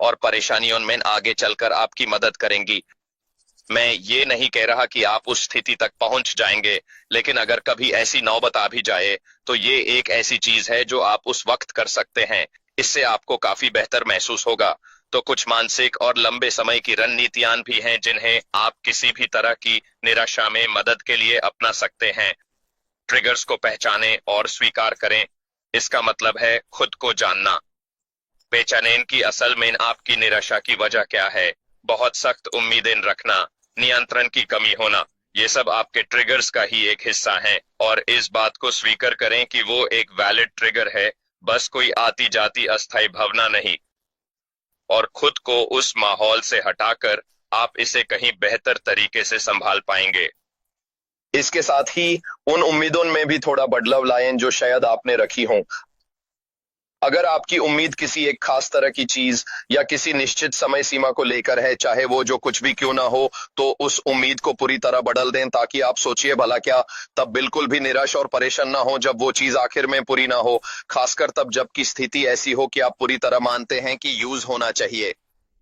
और परेशानियों में आगे चलकर आपकी मदद करेंगी। मैं ये नहीं कह रहा कि आप उस स्थिति तक पहुंच जाएंगे, लेकिन अगर कभी ऐसी नौबत आ भी जाए तो ये एक ऐसी चीज है जो आप उस वक्त कर सकते हैं। इससे आपको काफी बेहतर महसूस होगा। तो कुछ मानसिक और लंबे समय की रणनीतियां भी हैं जिन्हें आप किसी भी तरह की निराशा में मदद के लिए अपना सकते हैं। ट्रिगर्स को पहचानें और स्वीकार करें। इसका मतलब है खुद को जानना। बेचैन की असल में आपकी निराशा की वजह क्या है? बहुत सख्त उम्मीदें रखना, नियंत्रण की कमी होना, ये सब आपके ट्रिगर्स का ही एक हिस्सा है। और इस बात को स्वीकार करें कि वो एक वैलिड ट्रिगर है, बस कोई आती जाती अस्थायी भावना नहीं। और खुद को उस माहौल से हटाकर आप इसे कहीं बेहतर तरीके से संभाल पाएंगे। इसके साथ ही उन उम्मीदों में भी थोड़ा बदलाव लाएं जो शायद आपने रखी हों। अगर आपकी उम्मीद किसी एक खास तरह की चीज या किसी निश्चित समय सीमा को लेकर है, चाहे वो जो कुछ भी क्यों ना हो, तो उस उम्मीद को पूरी तरह बदल दें ताकि आप सोचिए भला क्या तब बिल्कुल भी निराश और परेशान ना हो जब वो चीज आखिर में पूरी ना हो। खासकर तब जबकि स्थिति ऐसी हो कि आप पूरी तरह मानते हैं कि यूज होना चाहिए।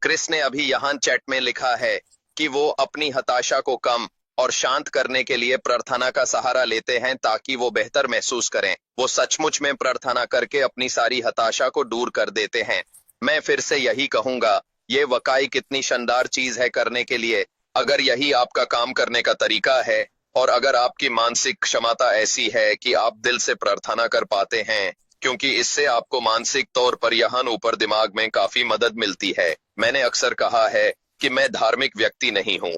क्रिस ने अभी यहाँ चैट में लिखा है कि वो अपनी हताशा को कम और शांत करने के लिए प्रार्थना का सहारा लेते हैं ताकि वो बेहतर महसूस करें। वो सचमुच में प्रार्थना करके अपनी सारी हताशा को दूर कर देते हैं। मैं फिर से यही कहूंगा, ये वाकई कितनी शानदार चीज है करने के लिए, अगर यही आपका काम करने का तरीका है और अगर आपकी मानसिक क्षमता ऐसी है कि आप दिल से प्रार्थना कर पाते हैं, क्योंकि इससे आपको मानसिक तौर पर यहाँ ऊपर दिमाग में काफी मदद मिलती है। मैंने अक्सर कहा है कि मैं धार्मिक व्यक्ति नहीं हूँ।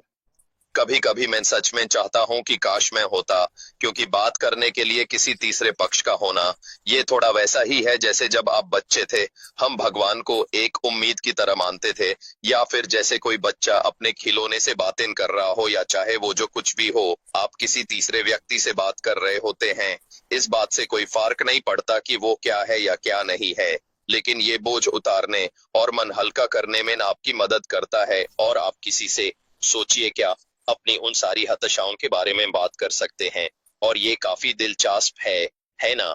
कभी कभी मैं सच में चाहता हूं कि काश मैं होता, क्योंकि बात करने के लिए किसी तीसरे पक्ष का होना, ये थोड़ा वैसा ही है जैसे जब आप बच्चे थे, हम भगवान को एक उम्मीद की तरह मानते थे, या फिर जैसे कोई बच्चा अपने खिलौने से बातें कर रहा हो, या चाहे वो जो कुछ भी हो, आप किसी तीसरे व्यक्ति से बात कर रहे होते हैं। इस बात से कोई फर्क नहीं पड़ता कि वो क्या है या क्या नहीं है, लेकिन ये बोझ उतारने और मन हल्का करने में आपकी मदद करता है। और आप किसी से, सोचिए क्या, अपनी उन सारी हताशाओं के बारे में बात कर सकते हैं। और ये काफी दिलचस्प है ना,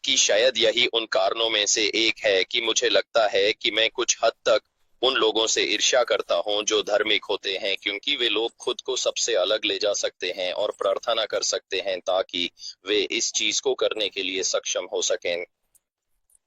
कि शायद यही उन कारणों में से एक है कि मुझे लगता है कि मैं कुछ हद तक उन लोगों से ईर्ष्या करता हूं जो धार्मिक होते हैं, क्योंकि वे लोग खुद को सबसे अलग ले जा सकते हैं और प्रार्थना कर सकते हैं ताकि वे इस चीज को करने के लिए सक्षम हो सकें।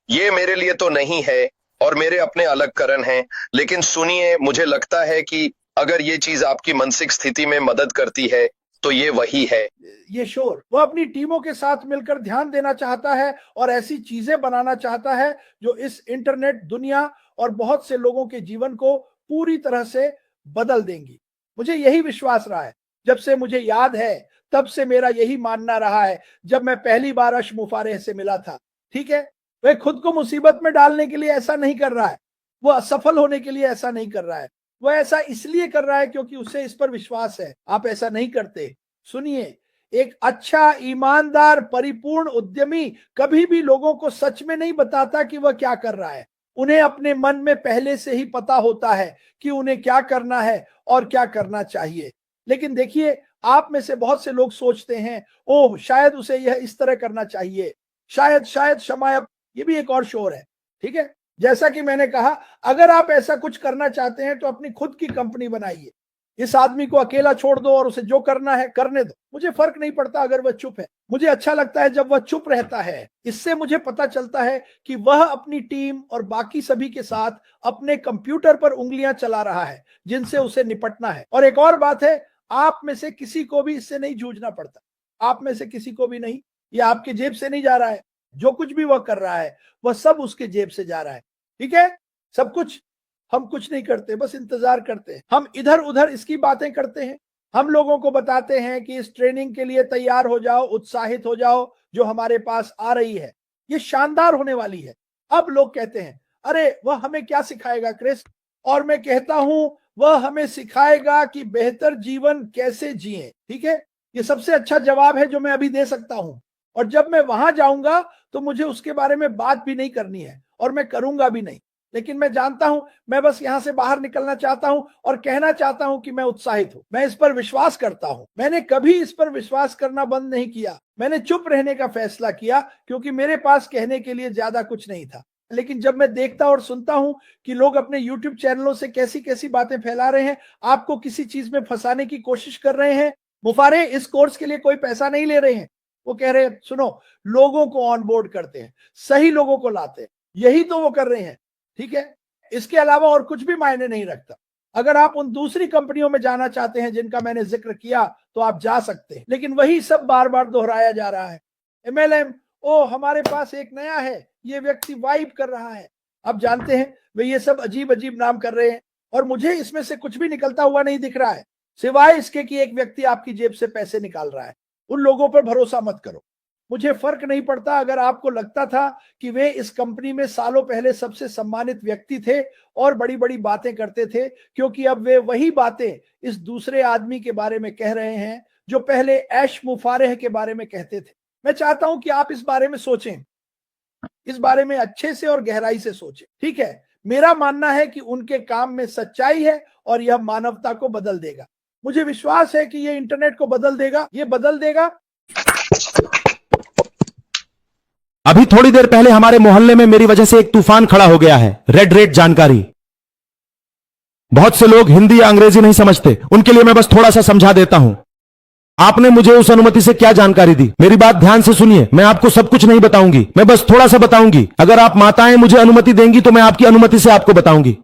ये मेरे लिए तो नहीं है और मेरे अपने अलग कारण हैं, लेकिन सुनिए, मुझे लगता है कि अगर ये चीज आपकी मानसिक स्थिति में मदद करती है तो ये वही है। ये शोर वो अपनी टीमों के साथ मिलकर ध्यान देना चाहता है और ऐसी चीजें बनाना चाहता है जो इस इंटरनेट दुनिया और बहुत से लोगों के जीवन को पूरी तरह से बदल देंगी। मुझे यही विश्वास रहा है, जब से मुझे याद है तब से मेरा यही मानना रहा है। जब मैं पहली बार अश मुफारेह से मिला था, ठीक है, वह खुद को मुसीबत में डालने के लिए ऐसा नहीं कर रहा है, वो असफल होने के लिए ऐसा नहीं कर रहा है, वो ऐसा इसलिए कर रहा है क्योंकि उसे इस पर विश्वास है। आप ऐसा नहीं करते। सुनिए, एक अच्छा, ईमानदार, परिपूर्ण उद्यमी कभी भी लोगों को सच में नहीं बताता कि वह क्या कर रहा है। उन्हें अपने मन में पहले से ही पता होता है कि उन्हें क्या करना है और क्या करना चाहिए। लेकिन देखिए, आप में से बहुत से लोग सोचते हैं, ओह शायद उसे यह इस तरह करना चाहिए, शायद शायद शमायब, ये भी एक और शोर है। ठीक है, जैसा कि मैंने कहा, अगर आप ऐसा कुछ करना चाहते हैं तो अपनी खुद की कंपनी बनाइए। इस आदमी को अकेला छोड़ दो और उसे जो करना है करने दो। मुझे फर्क नहीं पड़ता अगर वह चुप है, मुझे अच्छा लगता है जब वह चुप रहता है। इससे मुझे पता चलता है कि वह अपनी टीम और बाकी सभी के साथ अपने कंप्यूटर पर उंगलियां चला रहा है जिनसे उसे निपटना है। और एक और बात है, आप में से किसी को भी इससे नहीं जूझना पड़ता। आप में से किसी को भी नहीं, ये आपके जेब से नहीं जा रहा है। जो कुछ भी वह कर रहा है वह सब उसके जेब से जा रहा है। ठीक है, सब कुछ। हम कुछ नहीं करते, बस इंतजार करते हैं। हम इधर उधर इसकी बातें करते हैं। हम लोगों को बताते हैं कि इस ट्रेनिंग के लिए तैयार हो जाओ, उत्साहित हो जाओ, जो हमारे पास आ रही है ये शानदार होने वाली है। अब लोग कहते हैं, अरे वह हमें क्या सिखाएगा क्रिस? और मैं कहता हूं, वह हमें सिखाएगा कि बेहतर जीवन कैसे जिए। ठीक है, ये सबसे अच्छा जवाब है जो मैं अभी दे सकता हूं। और जब मैं वहां जाऊंगा तो मुझे उसके बारे में बात भी नहीं करनी है और मैं करूंगा भी नहीं। लेकिन मैं जानता हूं, मैं बस यहां से बाहर निकलना चाहता हूं और कहना चाहता हूं कि मैं उत्साहित हूं, मैं इस पर विश्वास करता हूं। मैंने कभी इस पर विश्वास करना बंद नहीं किया। मैंने चुप रहने का फैसला किया क्योंकि मेरे पास कहने के लिए ज्यादा कुछ नहीं था। लेकिन जब मैं देखता और सुनता हूं कि लोग अपने YouTube चैनलों से कैसी कैसी बातें फैला रहे हैं, आपको किसी चीज में फंसाने की कोशिश कर रहे हैं। मुफारे इस कोर्स के लिए कोई पैसा नहीं ले रहे हैं। वो कह रहे हैं सुनो, लोगों को ऑन बोर्ड करते हैं, सही लोगों को लाते हैं, यही तो वो कर रहे हैं। ठीक है, इसके अलावा और कुछ भी मायने नहीं रखता। अगर आप उन दूसरी कंपनियों में जाना चाहते हैं जिनका मैंने जिक्र किया तो आप जा सकते हैं, लेकिन वही सब बार बार दोहराया जा रहा है। MLM, ओ हमारे पास एक नया है, ये व्यक्ति वाइब कर रहा है। आप जानते हैं वे ये सब अजीब अजीब नाम कर रहे हैं और मुझे इसमें से कुछ भी निकलता हुआ नहीं दिख रहा है, सिवाय इसके कि एक व्यक्ति आपकी जेब से पैसे निकाल रहा है। उन लोगों पर भरोसा मत करो। मुझे फर्क नहीं पड़ता अगर आपको लगता था कि वे इस कंपनी में सालों पहले सबसे सम्मानित व्यक्ति थे और बड़ी बड़ी बातें करते थे, क्योंकि अब वे वही बातें इस दूसरे आदमी के बारे में कह रहे हैं जो पहले ऐश मुफारेह के बारे में कहते थे। मैं चाहता हूं कि आप इस बारे में सोचें, इस बारे में अच्छे से और गहराई से सोचें। ठीक है, मेरा मानना है कि उनके काम में सच्चाई है और यह मानवता को बदल देगा। मुझे विश्वास है कि यह इंटरनेट को बदल देगा, यह बदल देगा। अभी थोड़ी देर पहले हमारे मोहल्ले में मेरी वजह से एक तूफान खड़ा हो गया है, रेड रेट जानकारी। बहुत से लोग हिंदी या अंग्रेजी नहीं समझते, उनके लिए मैं बस थोड़ा सा समझा देता हूं। आपने मुझे उस अनुमति से क्या जानकारी दी? मेरी बात ध्यान से सुनिए, मैं आपको सब कुछ नहीं बताऊंगी, मैं बस थोड़ा सा बताऊंगी। अगर आप माताएं मुझे अनुमति देंगी तो मैं आपकी अनुमति से आपको बताऊंगी।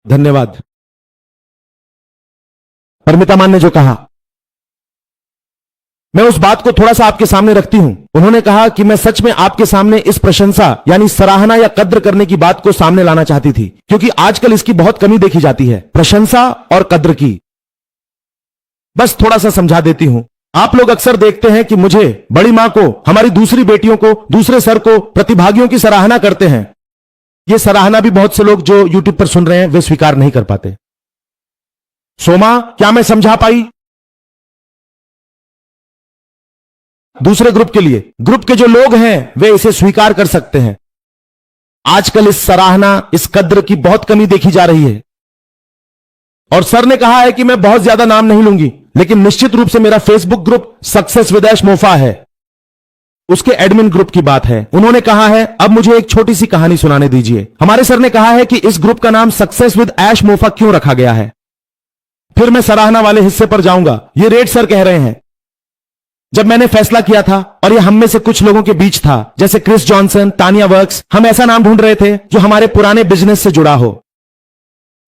धन्यवाद। परमिता मान ने जो कहा, मैं उस बात को थोड़ा सा आपके सामने रखती हूं। उन्होंने कहा कि मैं सच में आपके सामने इस प्रशंसा यानी सराहना या कद्र करने की बात को सामने लाना चाहती थी, क्योंकि आजकल इसकी बहुत कमी देखी जाती है, प्रशंसा और कद्र की। बस थोड़ा सा समझा देती हूं। आप लोग अक्सर देखते हैं कि मुझे, बड़ी मां को, हमारी दूसरी बेटियों को, दूसरे सर को, प्रतिभागियों की सराहना करते हैं। यह सराहना भी बहुत से लोग जो यूट्यूब पर सुन रहे हैं वे स्वीकार नहीं कर पाते। सोमा, क्या मैं समझा पाई? दूसरे ग्रुप के लिए, ग्रुप के जो लोग हैं वे इसे स्वीकार कर सकते हैं। आजकल इस सराहना, इस कद्र की बहुत कमी देखी जा रही है। और सर ने कहा है कि मैं बहुत ज्यादा नाम नहीं लूंगी, लेकिन निश्चित रूप से मेरा फेसबुक ग्रुप सक्सेस विद ऐश मोफा है, उसके एडमिन ग्रुप की बात है। उन्होंने कहा है, अब मुझे एक छोटी सी कहानी सुनाने दीजिए। हमारे सर ने कहा है कि इस ग्रुप का नाम सक्सेस विद ऐश मोफा क्यों रखा गया है। फिर मैं सराहना वाले हिस्से पर जाऊंगा। ये रेड सर कह रहे हैं, जब मैंने फैसला किया था, और ये हम में से कुछ लोगों के बीच था, जैसे क्रिस जॉनसन, तानिया वर्क्स, हम ऐसा नाम ढूंढ रहे थे जो हमारे पुराने बिजनेस से जुड़ा हो।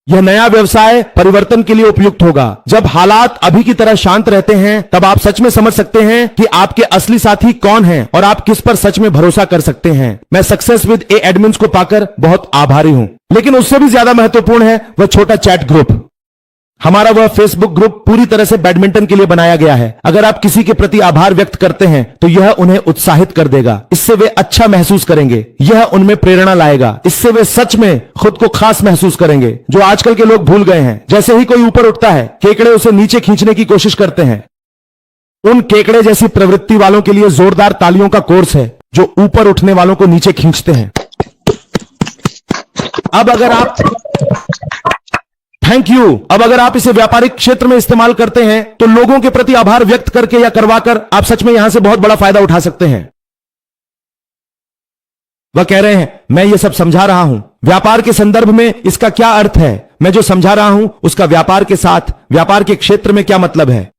यह नया व्यवसाय परिवर्तन के लिए उपयुक्त होगा। जब हालात अभी की तरह शांत रहते हैं, तब आप सच में समझ सकते हैं कि आपके असली साथी कौन हैं और आप किस पर सच में भरोसा कर सकते हैं। मैं सक्सेस विद ए एडमिन्स को पाकर बहुत आभारी हूं, लेकिन उससे भी ज्यादा महत्वपूर्ण है वह छोटा चैट ग्रुप। हमारा वह फेसबुक ग्रुप पूरी तरह से बैडमिंटन के लिए बनाया गया है। अगर आप किसी के प्रति आभार व्यक्त करते हैं तो यह उन्हें उत्साहित कर देगा, इससे वे अच्छा महसूस करेंगे, यह उनमें प्रेरणा लाएगा, इससे वे सच में खुद को खास महसूस करेंगे, जो आजकल के लोग भूल गए हैं। जैसे ही कोई ऊपर उठता है, केकड़े उसे नीचे खींचने की कोशिश करते हैं। उन केकड़े जैसी प्रवृत्ति वालों के लिए जोरदार तालियों का कोर्स है जो ऊपर उठने वालों को नीचे खींचते हैं। अब अगर आप थैंक यू। अब अगर आप इसे व्यापारिक क्षेत्र में इस्तेमाल करते हैं तो लोगों के प्रति आभार व्यक्त करके या करवाकर आप सच में यहां से बहुत बड़ा फायदा उठा सकते हैं। वह कह रहे हैं, मैं ये सब समझा रहा हूं, व्यापार के संदर्भ में इसका क्या अर्थ है। मैं जो समझा रहा हूं उसका व्यापार के साथ, व्यापार के क्षेत्र में क्या मतलब है।